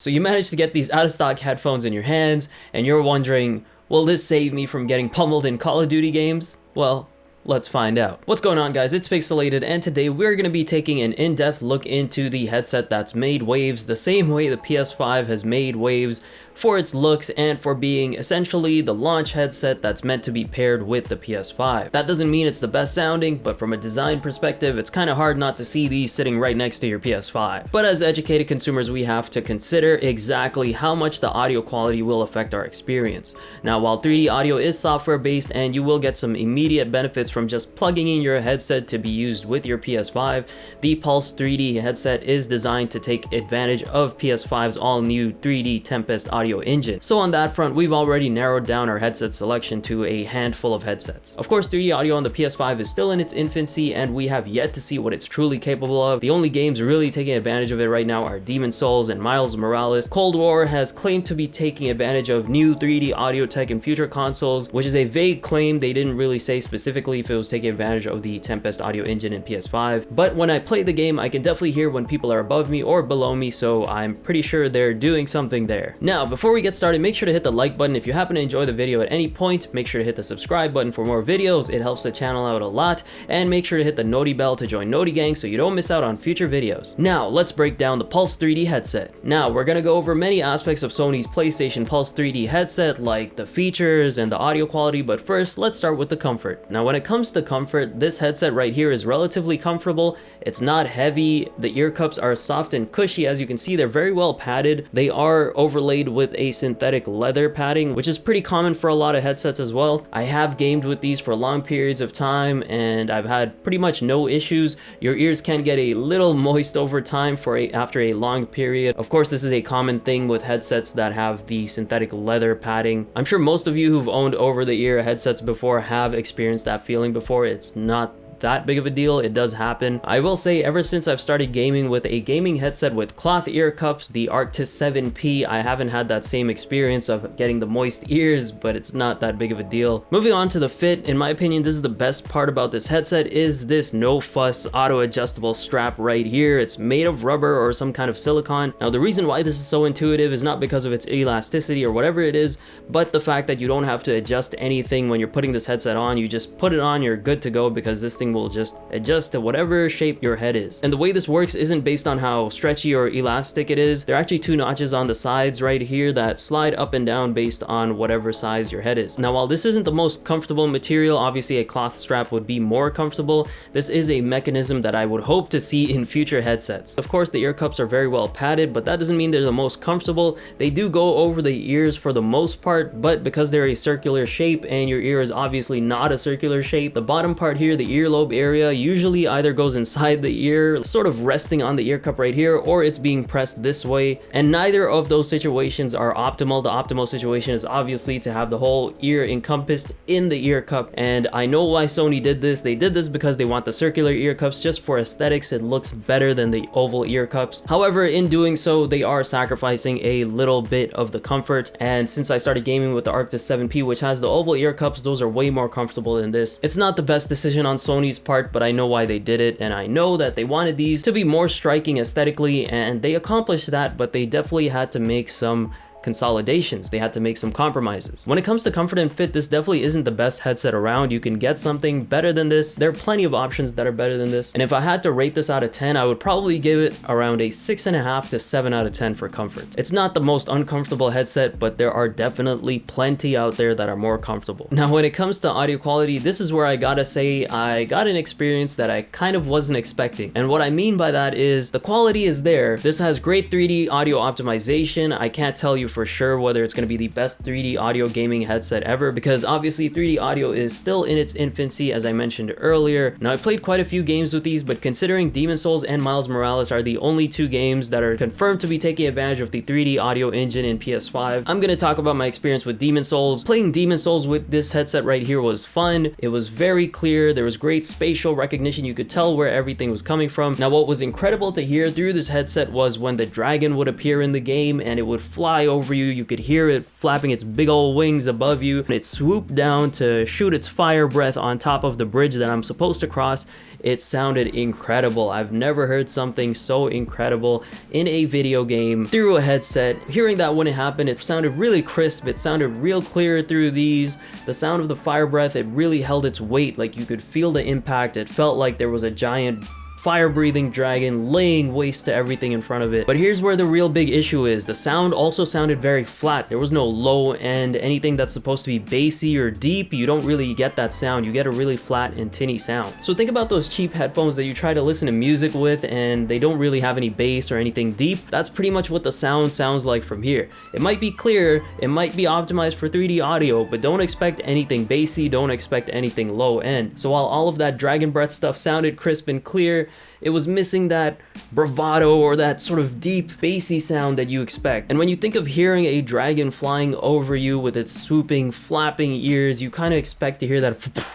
So you managed to get these out-of-stock headphones in your hands, and you're wondering, will this save me from getting pummeled in Call of Duty games? Well, let's find out. What's going on, guys? It's Picsoleated, and today we're going to be taking an in-depth look into the headset that's made waves the same way the PS5 has made waves for its looks and for being essentially the launch headset that's meant to be paired with the PS5. That doesn't mean it's the best sounding, but from a design perspective, it's kind of hard not to see these sitting right next to your PS5. But as educated consumers, we have to consider exactly how much the audio quality will affect our experience. Now, while 3D audio is software-based and you will get some immediate benefits from just plugging in your headset to be used with your PS5, the Pulse 3D headset is designed to take advantage of PS5's all-new 3D Tempest audio engine. So on that front, we've already narrowed down our headset selection to a handful of headsets. Of course, 3D audio on the PS5 is still in its infancy, and we have yet to see what it's truly capable of. The only games really taking advantage of it right now are Demon's Souls and Miles Morales. Cold War has claimed to be taking advantage of new 3D audio tech in future consoles, which is a vague claim. They didn't really say specifically if it was taking advantage of the Tempest audio engine in PS5, but when I play the game, I can definitely hear when people are above me or below me, so I'm pretty sure they're doing something there. Now, before we get started, make sure to hit the like button. If you happen to enjoy the video at any point, make sure to hit the subscribe button for more videos. It helps the channel out a lot. And make sure to hit the noti bell to join Noti Gang so you don't miss out on future videos. Now, let's break down the Pulse 3D headset. Now, we're gonna go over many aspects of Sony's PlayStation Pulse 3D headset, like the features and the audio quality, but first, let's start with the comfort. Now, when it comes to comfort, this headset right here is relatively comfortable. It's not heavy. The ear cups are soft and cushy. As you can see, they're very well padded. They are overlaid with a synthetic leather padding, which is pretty common for a lot of headsets as well. I have gamed with these for long periods of time, and I've had pretty much no issues. Your ears can get a little moist over time after a long period. Of course, this is a common thing with headsets that have the synthetic leather padding. I'm sure most of you who've owned over-the-ear headsets before have experienced that feeling before. It's not that big of a deal. It does happen. I will say, ever since I've started gaming with a gaming headset with cloth ear cups, the Arctis 7P, I haven't had that same experience of getting the moist ears, but it's not that big of a deal. Moving on to the fit, in my opinion, this is the best part about this headset, is this no fuss auto adjustable strap right here. It's made of rubber or some kind of silicone. Now, the reason why this is so intuitive is not because of its elasticity or whatever it is, but the fact that you don't have to adjust anything when you're putting this headset on. You just put it on, you're good to go, because this thing will just adjust to whatever shape your head is. And the way this works isn't based on how stretchy or elastic it is. There are actually two notches on the sides right here that slide up and down based on whatever size your head is. Now, while this isn't the most comfortable material, obviously a cloth strap would be more comfortable. This is a mechanism that I would hope to see in future headsets. Of course, the ear cups are very well padded, but that doesn't mean they're the most comfortable. They do go over the ears for the most part, but because they're a circular shape and your ear is obviously not a circular shape, the bottom part here, the earlobe area, usually either goes inside the ear, sort of resting on the ear cup right here, or it's being pressed this way, and neither of those situations are optimal. The optimal situation is obviously to have the whole ear encompassed in the ear cup, and I know why Sony did this. They did this because they want the circular ear cups just for aesthetics. It looks better than the oval ear cups. However, in doing so, they are sacrificing a little bit of the comfort, and since I started gaming with the Arctis 7P, which has the oval ear cups, those are way more comfortable than this. It's not the best decision on Sony's part, but I know why they did it, and I know that they wanted these to be more striking aesthetically, and they accomplished that, but they definitely had to make some consolidations. They had to make some compromises. When it comes to comfort and fit, this definitely isn't the best headset around. You can get something better than this. There are plenty of options that are better than this, and if I had to rate this out of 10, I would probably give it around a 6.5 to 7 out of 10 for comfort. It's not the most uncomfortable headset, but there are definitely plenty out there that are more comfortable. Now, when it comes to audio quality, this is where I gotta say I got an experience that I kind of wasn't expecting, and what I mean by that is the quality is there. This has great 3D audio optimization. I can't tell you for sure whether it's going to be the best 3D audio gaming headset ever, because obviously 3D audio is still in its infancy, as I mentioned earlier. Now, I played quite a few games with these, but considering Demon's Souls and Miles Morales are the only two games that are confirmed to be taking advantage of the 3D audio engine in PS5, I'm going to talk about my experience with Demon's Souls. Playing Demon's Souls with this headset right here was fun. It was very clear. There was great spatial recognition. You could tell where everything was coming from. Now, what was incredible to hear through this headset was when the dragon would appear in the game and it would fly over over you. You could hear it flapping its big old wings above you, and it swooped down to shoot its fire breath on top of the bridge that I'm supposed to cross. It sounded incredible. I've never heard something so incredible in a video game through a headset. Hearing that when it happened, it sounded really crisp. It sounded real clear through these. The sound of the fire breath, it really held its weight. Like, you could feel the impact. It felt like there was a giant fire-breathing dragon laying waste to everything in front of it. But here's where the real big issue is. The sound also sounded very flat. There was no low end, anything that's supposed to be bassy or deep. You don't really get that sound. You get a really flat and tinny sound. So think about those cheap headphones that you try to listen to music with and they don't really have any bass or anything deep. That's pretty much what the sound sounds like from here. It might be clear, it might be optimized for 3D audio, but don't expect anything bassy, don't expect anything low end. So while all of that dragon breath stuff sounded crisp and clear, it was missing that bravado or that sort of deep bassy sound that you expect. And when you think of hearing a dragon flying over you with its swooping, flapping ears, you kind of expect to hear that,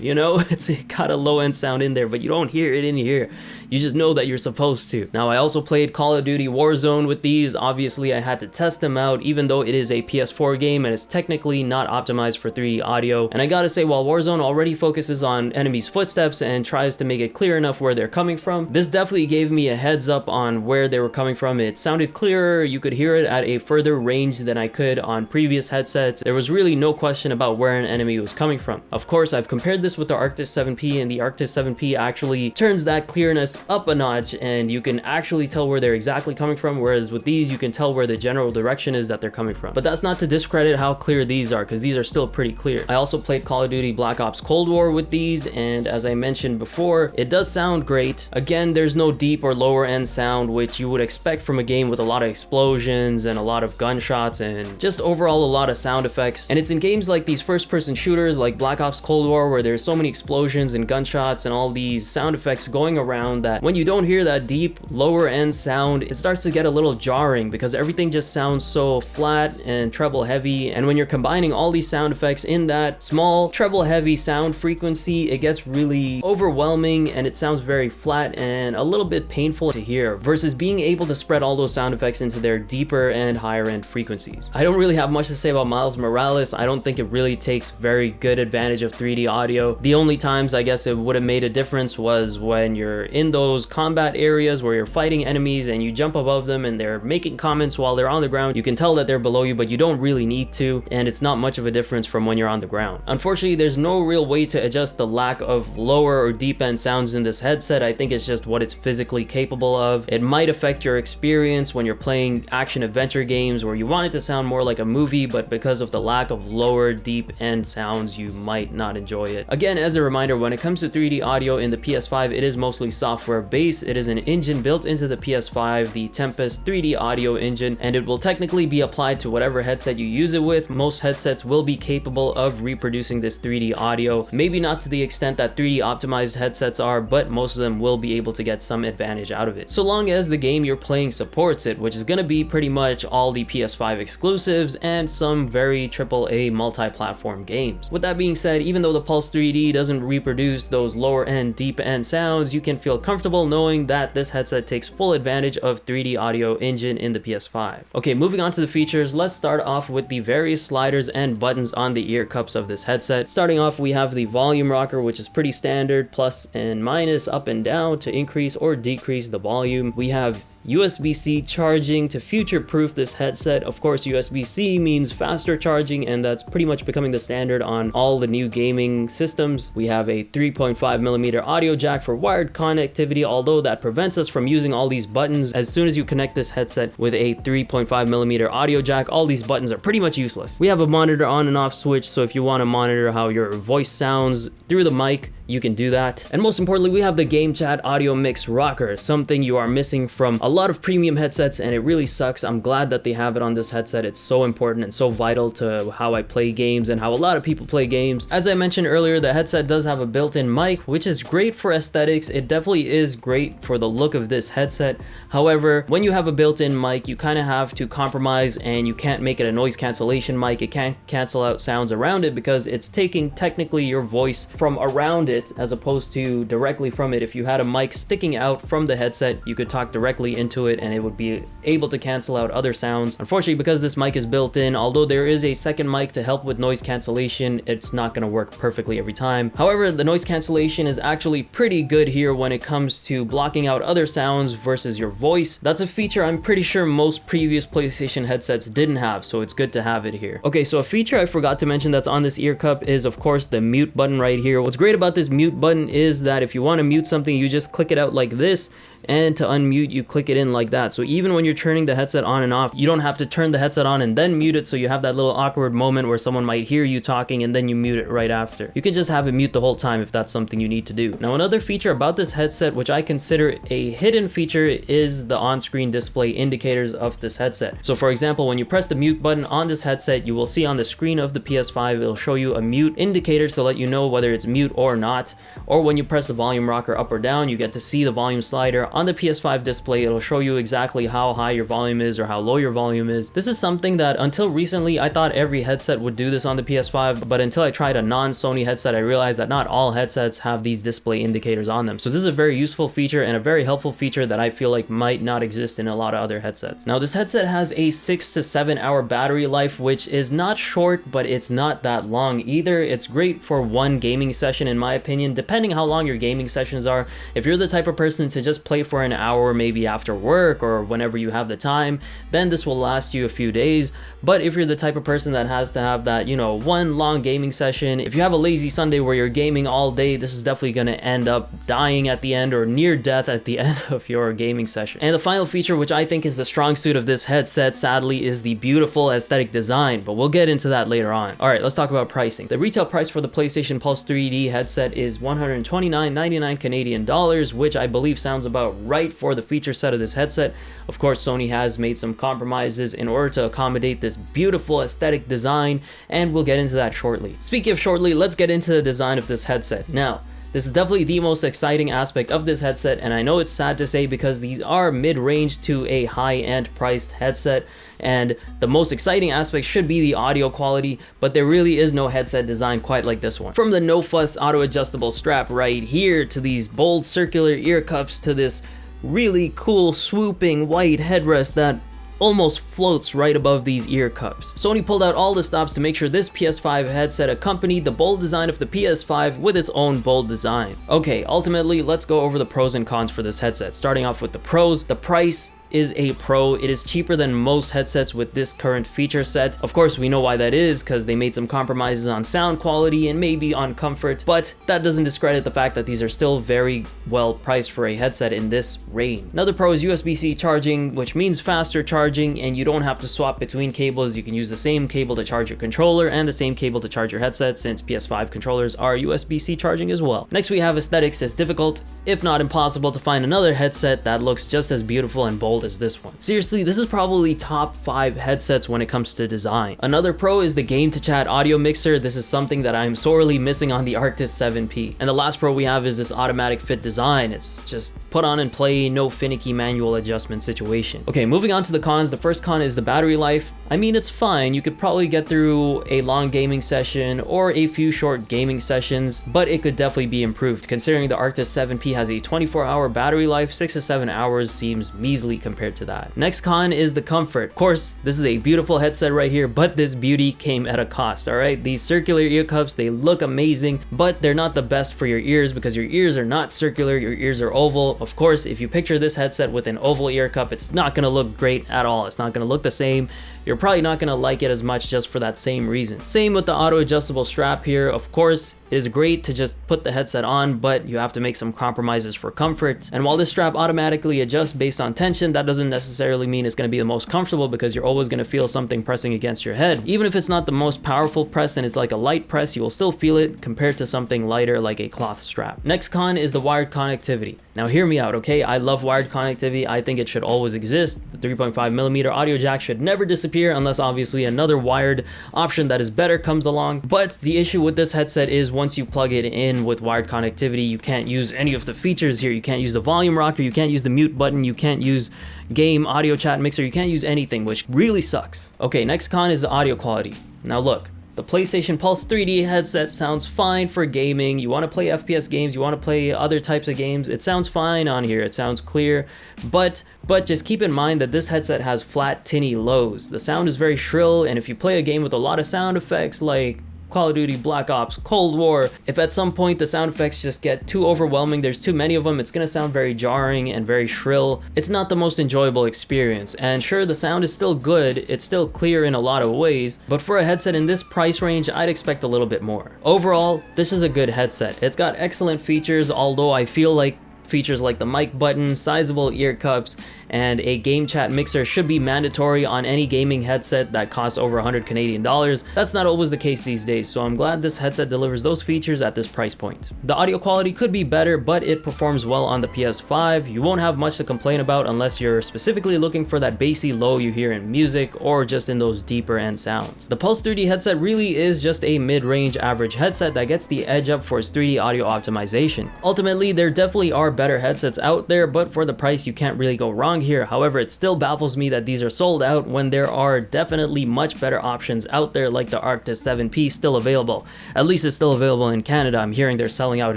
you know, it's got a low end sound in there, but you don't hear it in here. You just know that you're supposed to. Now, I also played Call of Duty Warzone with these. Obviously, I had to test them out, even though it is a PS4 game and it's technically not optimized for 3D audio. And I gotta say, while Warzone already focuses on enemies' footsteps and tries to make it clear enough where they're coming from, this definitely gave me a heads up on where they were coming from. It sounded clearer. You could hear it at a further range than I could on previous headsets. There was really no question about where an enemy was coming from. Of course, I've compared this with the Arctis 7P, and the Arctis 7P actually turns that clearness up a notch, and you can actually tell where they're exactly coming from, whereas with these you can tell where the general direction is that they're coming from. But that's not to discredit how clear these are, because these are still pretty clear. I also played Call of Duty Black Ops Cold War with these, and as I mentioned before, it does sound great. Again, there's no deep or lower end sound, which you would expect from a game with a lot of explosions and a lot of gunshots and just overall a lot of sound effects. And it's in games like these first person shooters like Black Ops Cold War where there's so many explosions and gunshots and all these sound effects going around that when you don't hear that deep lower end sound, it starts to get a little jarring because everything just sounds so flat and treble heavy. And when you're combining all these sound effects in that small treble heavy sound frequency, it gets really overwhelming and it sounds very flat and a little bit painful to hear, versus being able to spread all those sound effects into their deeper and higher end frequencies. I don't really have much to say about Miles Morales. I don't think it really takes very good advantage of 3D audio. The only times I guess it would have made a difference was when you're in those combat areas where you're fighting enemies and you jump above them and they're making comments while they're on the ground. You can tell that they're below you, but you don't really need to, and it's not much of a difference from when you're on the ground. Unfortunately, there's no real way to adjust the lack of lower or deep end sounds in this headset. I think it's just what it's physically capable of. It might affect your experience when you're playing action adventure games where you want it to sound more like a movie, but because of the lack of lower deep end sounds, you might not enjoy it. Again, as a reminder, when it comes to 3D audio in the PS5, it is mostly software based. It is an engine built into the PS5, the Tempest 3D audio engine, and it will technically be applied to whatever headset you use it with. Most headsets will be capable of reproducing this 3D audio, maybe not to the extent that 3D optimized headsets are, but most of them will be able to get some advantage out of it, so long as the game you're playing supports it, which is going to be pretty much all the PS5 exclusives and some very AAA multi-platform games. With that being said, even though the Pulse 3D doesn't reproduce those lower end, deep end sounds, you can feel comfortable knowing that this headset takes full advantage of 3D audio engine in the PS5. Okay, moving on to the features, let's start off with the various sliders and buttons on the ear cups of this headset. Starting off, we have the volume rocker, which is pretty standard, plus and minus, up and down to increase or decrease the volume. We have USB-C charging to future-proof this headset. Of course, USB-C means faster charging, and that's pretty much becoming the standard on all the new gaming systems. We have a 3.5mm audio jack for wired connectivity, although that prevents us from using all these buttons. As soon as you connect this headset with a 3.5mm audio jack, all these buttons are pretty much useless. We have a monitor on and off switch, so if you want to monitor how your voice sounds through the mic, you can do that. And most importantly, we have the Game Chat Audio Mix Rocker, something you are missing from a lot of premium headsets, and it really sucks. I'm glad that they have it on this headset. It's so important and so vital to how I play games and how a lot of people play games. As I mentioned earlier, the headset does have a built-in mic, which is great for aesthetics. It definitely is great for the look of this headset. However, when you have a built-in mic, you kind of have to compromise, and you can't make it a noise cancellation mic. It can't cancel out sounds around it because it's taking technically your voice from around it it as opposed to directly from it. If you had a mic sticking out from the headset, you could talk directly into it and it would be able to cancel out other sounds. Unfortunately, because this mic is built in, although there is a second mic to help with noise cancellation, it's not going to work perfectly every time. However, the noise cancellation is actually pretty good here when it comes to blocking out other sounds versus your voice. That's a feature I'm pretty sure most previous PlayStation headsets didn't have, so it's good to have it here. Okay, so a feature I forgot to mention that's on this ear cup is of course the mute button right here. What's great about this mute button is that if you want to mute something, you just click it out like this, and to unmute you click it in like that. So even when you're turning the headset on and off, you don't have to turn the headset on and then mute it, so you have that little awkward moment where someone might hear you talking and then you mute it right after. You can just have it mute the whole time if that's something you need to do. Now, another feature about this headset, which I consider a hidden feature, is the on-screen display indicators of this headset. So for example, when you press the mute button on this headset, you will see on the screen of the PS5, it'll show you a mute indicator to let you know whether it's mute or not. Or when you press the volume rocker up or down, you get to see the volume slider. On the PS5 display, it'll show you exactly how high your volume is or how low your volume is. This is something that until recently, I thought every headset would do this on the PS5, but until I tried a non-Sony headset, I realized that not all headsets have these display indicators on them. So this is a very useful feature and a very helpful feature that I feel like might not exist in a lot of other headsets. Now, this headset has a 6 to 7 hour battery life, which is not short, but it's not that long either. It's great for one gaming session, in my opinion, depending how long your gaming sessions are. If you're the type of person to just play for an hour, maybe after work or whenever you have the time, then this will last you a few days. But if you're the type of person that has to have that, you know, one long gaming session, if you have a lazy Sunday where you're gaming all day, this is definitely going to end up dying at the end or near death at the end of your gaming session. And the final feature, which I think is the strong suit of this headset, sadly, is the beautiful aesthetic design, but we'll get into that later on. All right, let's talk about pricing. The retail price for the PlayStation Pulse 3D headset is $129.99 Canadian dollars, which I believe sounds about right for the feature set of this headset. Of course, Sony has made some compromises in order to accommodate this beautiful aesthetic design, and we'll get into that shortly. Speaking of shortly, let's get into the design of this headset. Now, this is definitely the most exciting aspect of this headset, and I know it's sad to say because these are mid-range to a high-end priced headset, and the most exciting aspect should be the audio quality, but there really is no headset design quite like this one. From the no-fuss auto-adjustable strap right here, to these bold circular ear cups, to this really cool swooping white headrest that almost floats right above these ear cups. Sony pulled out all the stops to make sure this PS5 headset accompanied the bold design of the PS5 with its own bold design. Okay, ultimately, let's go over the pros and cons for this headset. Starting off with the pros, the price is a pro. It is cheaper than most headsets with this current feature set. Of course, we know why that is, because they made some compromises on sound quality and maybe on comfort, but that doesn't discredit the fact that these are still very well priced for a headset in this range. Another pro is USB-C charging, which means faster charging, and you don't have to swap between cables. You can use the same cable to charge your controller and the same cable to charge your headset, since PS5 controllers are USB-C charging as well. Next, we have aesthetics. It's difficult, if not impossible, to find another headset that looks just as beautiful and bold as this one. Seriously, this is probably top 5 headsets when it comes to design. Another pro is the game to chat audio mixer. This is something that I'm sorely missing on the Arctis 7P. And the last pro we have is this automatic fit design. It's just put on and play, no finicky manual adjustment situation. Okay, moving on to the cons. The first con is the battery life. I mean, it's fine. You could probably get through a long gaming session or a few short gaming sessions, but it could definitely be improved. Considering the Arctis 7P has a 24-hour battery life, 6 to 7 hours seems measly compared to that. Next con is the comfort. Of course, this is a beautiful headset right here, but this beauty came at a cost, all right? These circular ear cups, they look amazing, but they're not the best for your ears because your ears are not circular, your ears are oval. Of course, if you picture this headset with an oval ear cup, it's not gonna look great at all. It's not gonna look the same. You're probably not gonna like it as much just for that same reason. Same with the auto adjustable strap here. Of course, it is great to just put the headset on, but you have to make some compromises for comfort. And while this strap automatically adjusts based on tension, that doesn't necessarily mean it's gonna be the most comfortable, because you're always gonna feel something pressing against your head. Even if it's not the most powerful press and it's like a light press, you will still feel it compared to something lighter like a cloth strap. Next con is the wired connectivity. Now hear me out, okay? I love wired connectivity. I think it should always exist. The 3.5mm audio jack should never disappear unless obviously another wired option that is better comes along. But the issue with this headset is once you plug it in with wired connectivity, you can't use any of the features here. You can't use the volume rocker, you can't use the mute button, you can't use game audio chat mixer, you can't use anything, which really sucks. Okay, next con is the audio quality. Now look, The PlayStation Pulse 3D headset sounds fine for gaming. You want to play FPS games, you want to play other types of games, it sounds fine on here, it sounds clear, but just keep in mind that this headset has flat, tinny lows. The sound is very shrill, and if you play a game with a lot of sound effects like Call of Duty, Black Ops, Cold War, if at some point the sound effects just get too overwhelming, there's too many of them, it's gonna sound very jarring and very shrill. It's not the most enjoyable experience, and sure, the sound is still good, it's still clear in a lot of ways, but for a headset in this price range, I'd expect a little bit more. Overall, this is a good headset. It's got excellent features, although I feel like features like the mic button, sizable ear cups, and a game chat mixer should be mandatory on any gaming headset that costs over 100 Canadian dollars. That's not always the case these days, so I'm glad this headset delivers those features at this price point. The audio quality could be better, but it performs well on the PS5. You won't have much to complain about unless you're specifically looking for that bassy low you hear in music or just in those deeper end sounds. The Pulse 3D headset really is just a mid-range average headset that gets the edge up for its 3D audio optimization. Ultimately, there definitely are better headsets out there, but for the price you can't really go wrong here. However, it still baffles me that these are sold out when there are definitely much better options out there, like the Arctis 7P still available. At least it's still available in Canada. I'm hearing they're selling out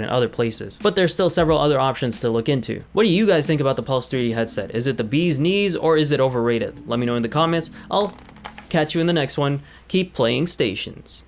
in other places, but there's still several other options to look into. What do you guys think about the Pulse 3D headset? Is it the bee's knees or is it overrated? Let me know in the comments. I'll catch you in the next one. Keep playing stations.